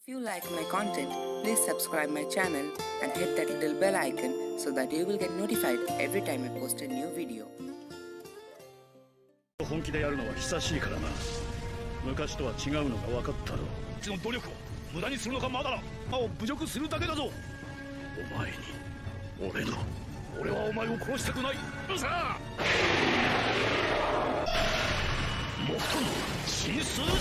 If you like my content, please subscribe my channel and hit that little bell icon so that you will get notified every time I post a new video. 本気でやるのは久しいからな。昔とは違うのが分かったろう。うちの努力を無駄にするのかまだ歯を侮辱するだけだぞ。お前に俺はお前を殺したくない。さあもっとも神数戦よ。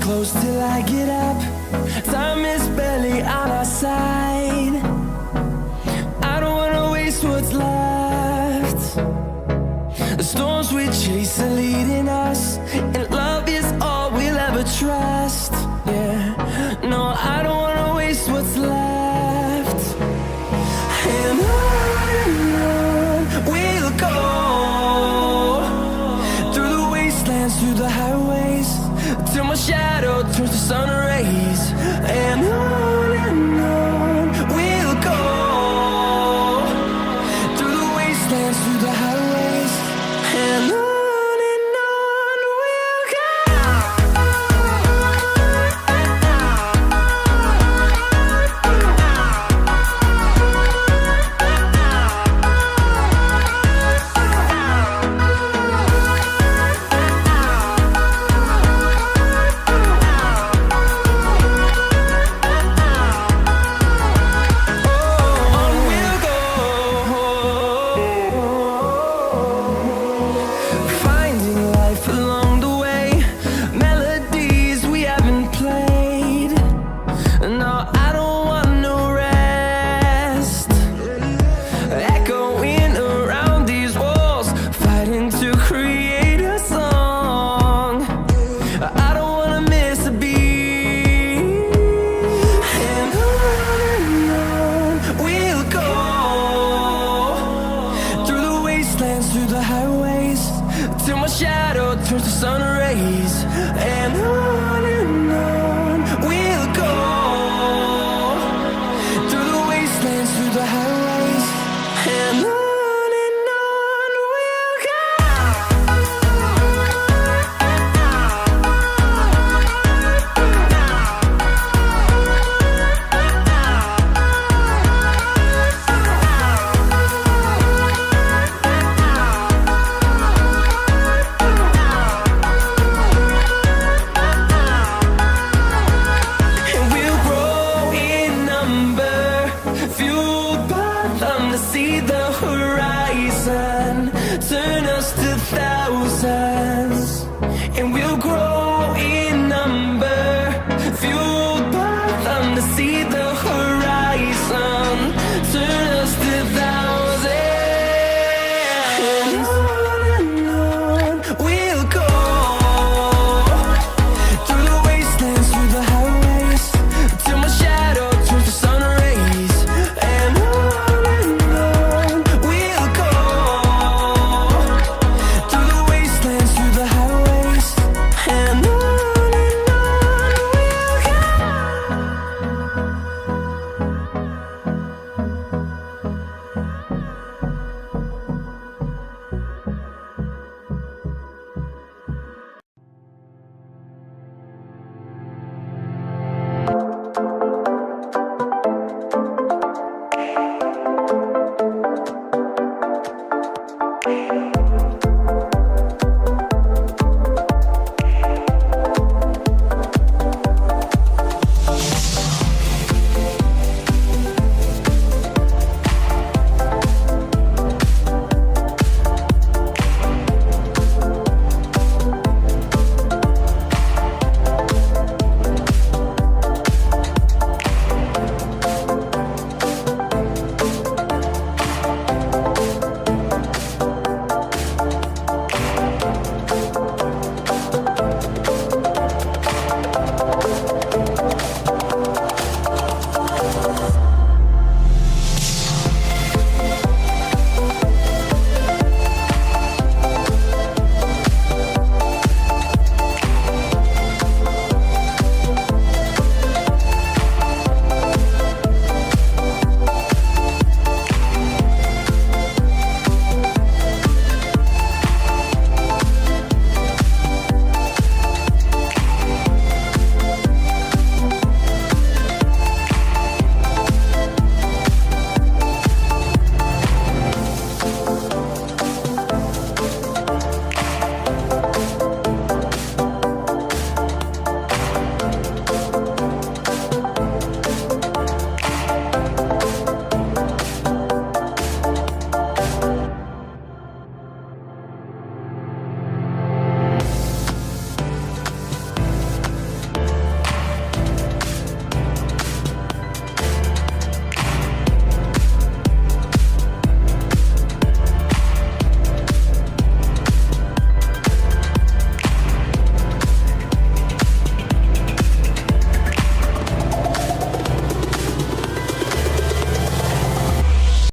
Close till I get up. Time is barely on our side.